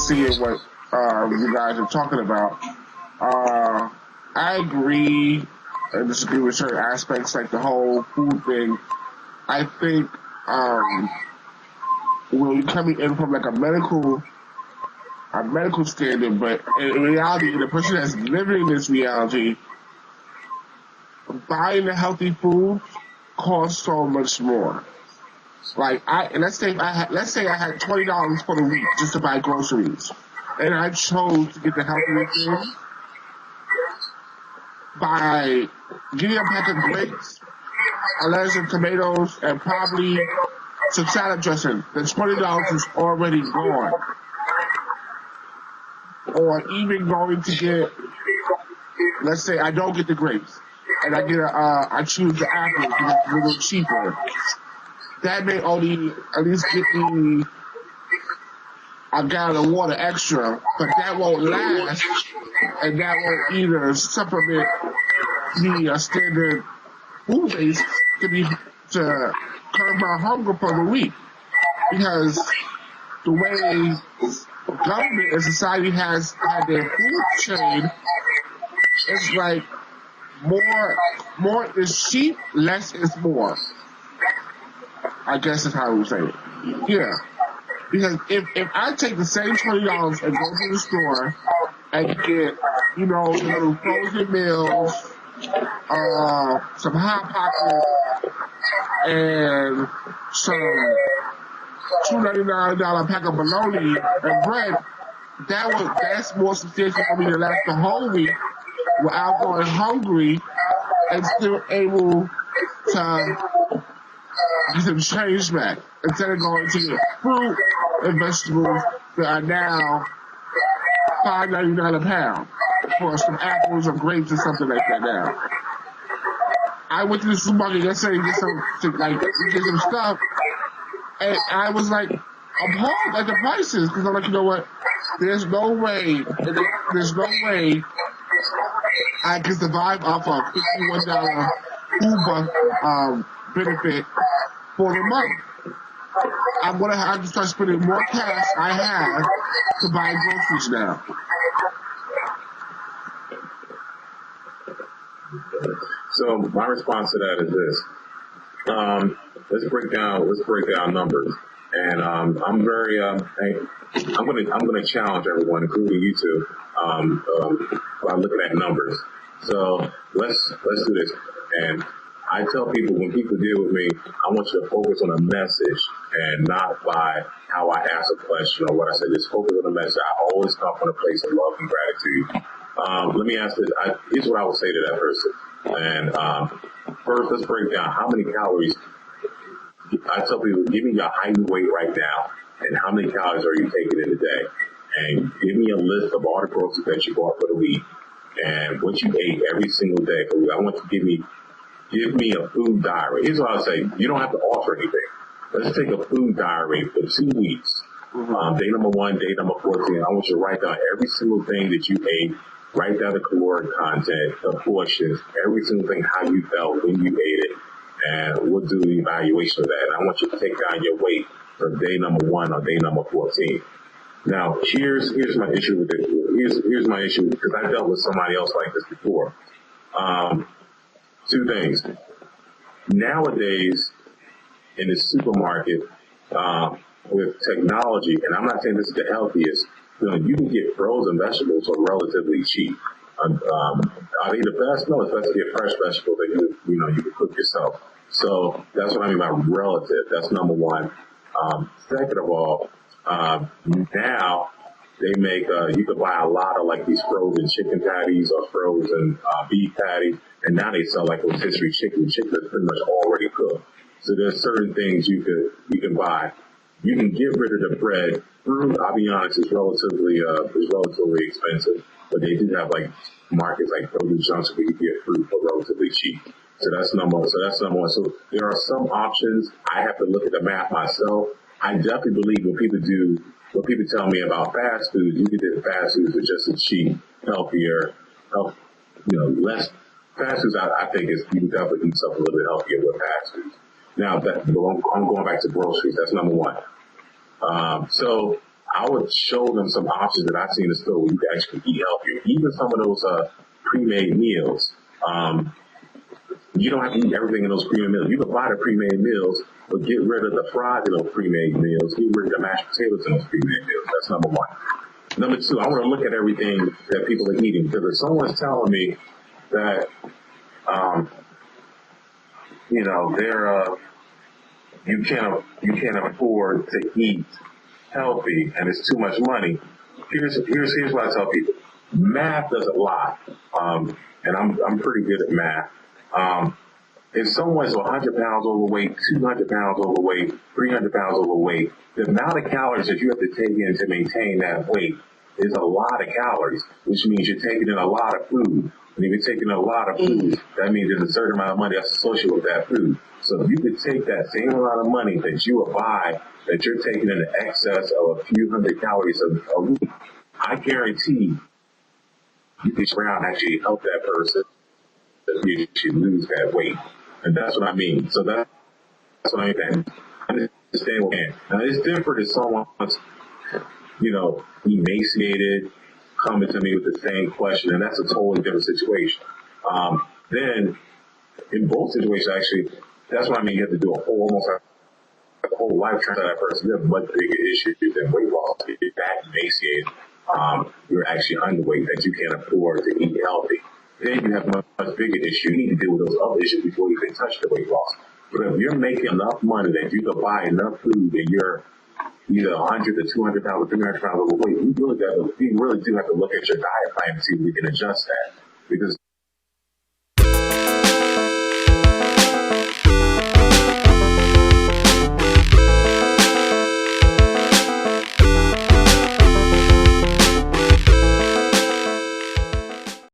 Seeing what you guys are talking about. I agree and disagree with certain aspects, like the whole food thing. I think when you're coming in from like a medical standard, but in reality, the person that's living this reality, buying the healthy food costs so much more. Like let's say I had $20 for the week just to buy groceries, and I chose to get the healthier thing by getting a pack of grapes, a lettuce and tomatoes, and probably some salad dressing. The $20 is already gone. Or even going to get, let's say I don't get the grapes, and I get I choose the apple because it's a little cheaper. That may only at least get me a gallon of water extra, but that won't last, and that won't either supplement the standard food base to curb my hunger for the week. Because the way government and society has had their food chain, it's like more is cheap, less is more. I guess is how I would say it. Yeah. Because if I take the same $20 and go to the store and get, little frozen meals, some Hot Pockets, and some $2.99 pack of bologna and bread, that's more substantial for me to last the whole week without going hungry and still able to get some change back instead of going to get fruit and vegetables that are now $5.99 a pound for some apples or grapes or something like that now. I went to the supermarket yesterday to get some stuff, and I was like appalled at the prices because I'm like, you know what? There's no way I can survive off a $51 food benefit for the month. I'm gonna have to start spending more cash I have to buy groceries now. So my response to that is this: let's break down numbers, and I'm gonna challenge everyone, including you two, by looking at numbers. So let's do this. And I tell people, when people deal with me, I want you to focus on a message and not by how I ask a question or what I say. Just focus on the message. I always come from a place of love and gratitude. Let me ask this. Here's what I would say to that person. And first, let's break down how many calories. I tell people, give me your height and weight right now, and how many calories are you taking in a day? And give me a list of all the groceries that you bought for the week and what you ate every single day. I want you to give me a food diary. Here's what I'll say. You don't have to offer anything. Let's take a food diary for 2 weeks. Day number 1, day number 14. I want you to write down every single thing that you ate. Write down the caloric content, the portions, every single thing, how you felt when you ate it. And we'll do the evaluation of that. And I want you to take down your weight from day number 1 or day number 14. Now, here's my issue with it. Here's my issue, because I dealt with somebody else like this before. 2 things. Nowadays, in the supermarket, with technology, and I'm not saying this is the healthiest, you can get frozen vegetables for relatively cheap. Are they the best? No, it's best to get fresh vegetables that you can cook yourself. So that's what I mean by relative. That's number one. Second of all, now they make, you could buy a lot of like these frozen chicken patties or frozen beef patties, and now they sell like rotisserie chicken. Chicken is pretty much already cooked. So there's certain things you can buy. You can get rid of the bread. Fruit, I'll be honest, is relatively expensive, but they do have like markets like Produce Junction where you get fruit for relatively cheap. So that's number one. So there are some options. I have to look at the math myself. I definitely believe when people tell me about fast food, you can get fast foods for just as cheap, healthier, less. Fast foods, I think, is you can definitely eat something a little bit healthier with fast foods. Now, I'm going back to groceries. That's number one. So I would show them some options that I've seen in the store where you can actually eat healthier. Even some of those pre-made meals. You don't have to eat everything in those pre-made meals. You can buy the pre-made meals, but get rid of the fries in those pre-made meals. Get rid of the mashed potatoes in those pre-made meals. That's number one. Number two, I want to look at everything that people are eating, because if someone's telling me that, you can't afford to eat healthy and it's too much money. Here's what I tell people. Math doesn't lie. And I'm pretty good at math. If someone's 100 pounds overweight, 200 pounds overweight, 300 pounds overweight, the amount of calories that you have to take in to maintain that weight is a lot of calories, which means you're taking in a lot of food. And if you're taking in a lot of food, that means there's a certain amount of money that's associated with that food. So if you could take that same amount of money that you would buy, that you're taking in excess of a few hundred calories a week, I guarantee you can around actually help that person you should lose that weight. And that's what I mean. So that's what I mean. I understand what I mean. Now, it's different if someone's, emaciated, coming to me with the same question, and that's a totally different situation. Then, in both situations, actually, that's what I mean. You have to do almost like a whole life transplant that person. You have much bigger issues than weight loss. If you're that emaciated, you're actually underweight that you can't afford to eat healthy. Then you have a much bigger issue. You need to deal with those other issues before you can touch the weight loss. But if you're making enough money that you can buy enough food and you're either 100 to 200 pounds or 300 pounds overweight, you really do have to look at your diet plan to see if we can adjust that. Because